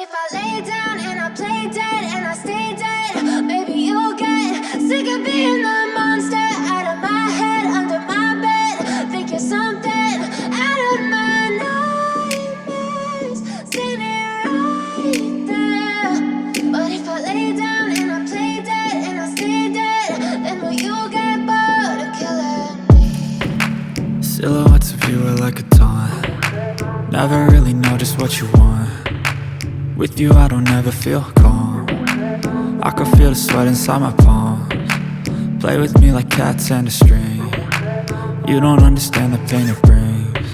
if I lay down and I play dead and I stay dead, maybe you'll get sick of being the monster out of my head, under my bed. Think you're something out of my nightmares, standing right there. But if I lay down and I play dead and I stay dead, then will you get bored of killing me? Silhouettes of you are like a taunt. Never really know just what you want. With you I don't ever feel calm. I can feel the sweat inside my palms. Play with me like cats and a string. You don't understand the pain it brings.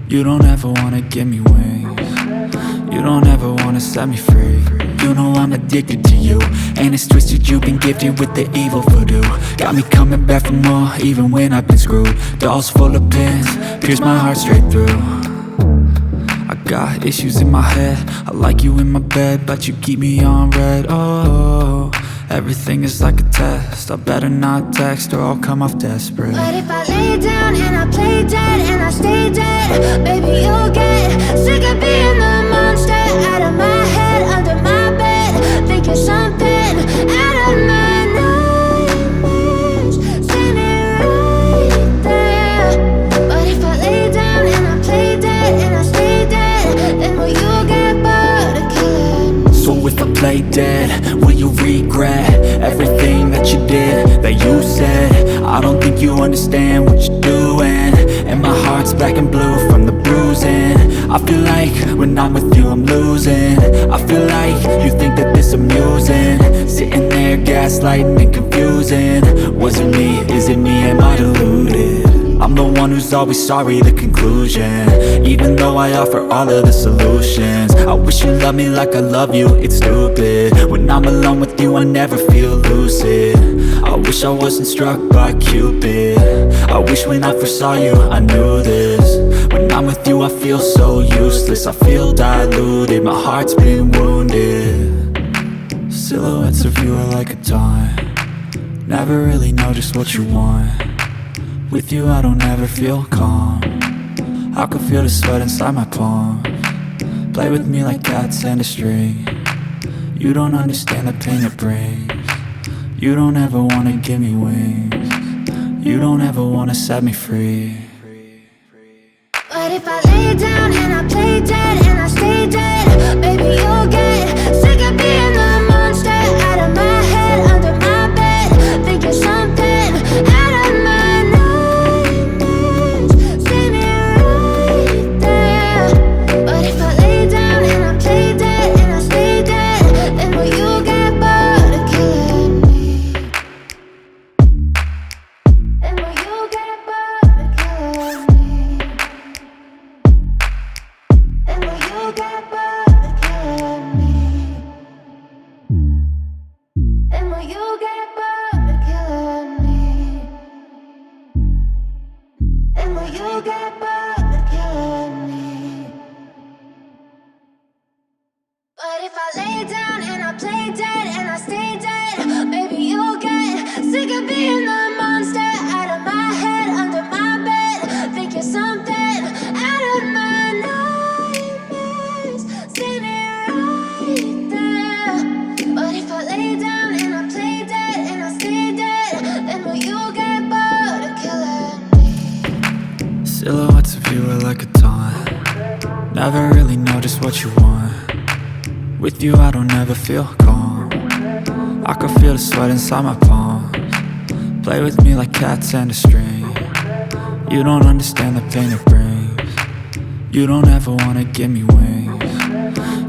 You don't ever wanna give me wings. You don't ever wanna set me free. You know I'm addicted to you, and it's twisted, you've been gifted with the evil voodoo. Got me coming back for more, even when I've been screwed. Dolls full of pins, pierce my heart straight through. I got issues in my head, I like you in my bed, but you keep me on red. Oh, everything is like a test, I better not text or I'll come off desperate. But if I lay down and I play dead and I stay dead, baby you'll get sick of being the monster out of my head, under my bed. Think you're something out of my nightmares, standing right there. But if I lay down and I play dead and I stay dead, then will you get bored of killing me? So if I play dead, will you regret everything that you did, that you said? I don't think you understand what you're doing, and my heart's black and blue from the bruising. I feel like when I'm with you I'm losing. I feel like you think that this amusing, sitting there gaslighting and confusing. Was it me? Is it me? Am I deluded? I'm the one who's always sorry, the conclusion, even though I offer all of the solutions. I wish you loved me like I love you, it's stupid. When I'm alone with you I never feel lucid. I wish I wasn't struck by Cupid. I wish when I first saw you I knew this. When I'm with you I feel so useless, I feel diluted, my heart's been wounded. Silhouettes of you are like a taunt. Never really know just what you want. With you I don't ever feel calm. I can feel the sweat inside my palms. Play with me like cats and a string. You don't understand the pain it brings. You don't ever wanna give me wings. You don't ever wanna set me free. But if I lay down and I play dead and I stay dead, baby you'll get sick of being the monster out of my head, under my bed. Think you're something out of my nightmares, standing right there. But if I lay down and I play dead and I stay dead, then will you get bored of killing me? Then will you get bored of killing me? And will you get bored of killing me? And will you get bored of killing me? And will you get bored of killing me? But if I lay down and I play dead and I stay dead, baby you'll get sick of being the monster out of my head, under my bed. Think you're something out of my nightmares, standing right there. But if I lay down and I play dead and I stay dead, then will you get bored of killing me? Silhouettes of you are like a taunt. Never really know just what you want. With you I don't ever feel calm. I can feel the sweat inside my palms. Play with me like cats and a string. You don't understand the pain it brings. You don't ever wanna give me wings.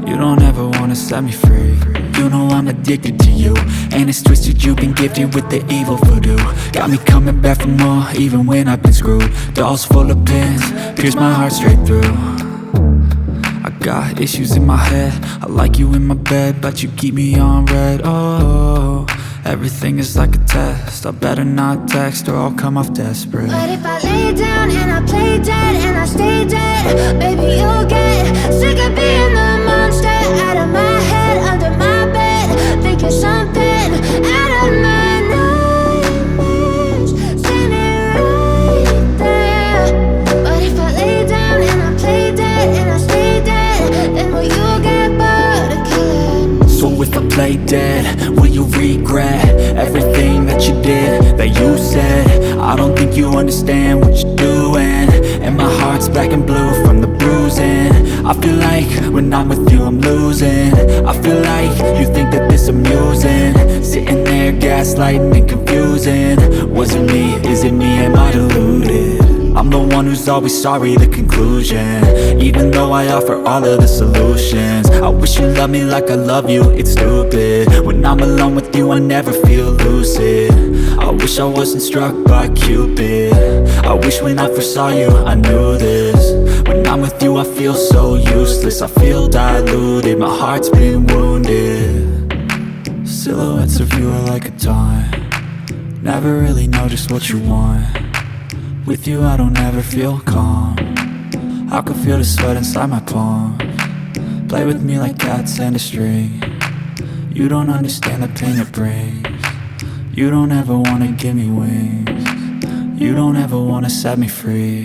You don't ever wanna set me free. You know I'm addicted to you, and it's twisted, you've been gifted with the evil voodoo. Got me coming back for more, even when I've been screwed. Dolls full of pins, pierce my heart straight through. I got issues in my head, I like you in my bed, but you keep me on red. Oh, everything is like a test, I better not text or I'll come off desperate. But if I lay down and I play dead and I stay dead, baby you'll get sick of being the monster out of my head, under my bed. Think you're something out of my nightmares, standing right there. But if I lay down and I play dead and I stay dead, then will you get bored lay dead? Will you regret everything that you did, that you said? I don't think you understand what you're doing, and my heart's black and blue from the bruising. I feel like when I'm with you I'm losing. I feel like you think that this amusing, sitting there gaslighting and confusing. Was it me? Is it me? Am I deluded? I'm the one who's always sorry, the conclusion, even though I offer all of the solutions. I wish you loved me like I love you, it's stupid. When I'm alone with you I never feel lucid. I wish I wasn't struck by Cupid. I wish when I first saw you I knew this. When I'm with you I feel so useless, I feel diluted, my heart's been wounded. Silhouettes of you are like a taunt, never really know just what you want. With you I don't ever feel calm, I can feel the sweat inside my palms. Play with me like cats and a string, you don't understand the pain it brings. You don't ever wanna give me wings, you don't ever wanna set me free.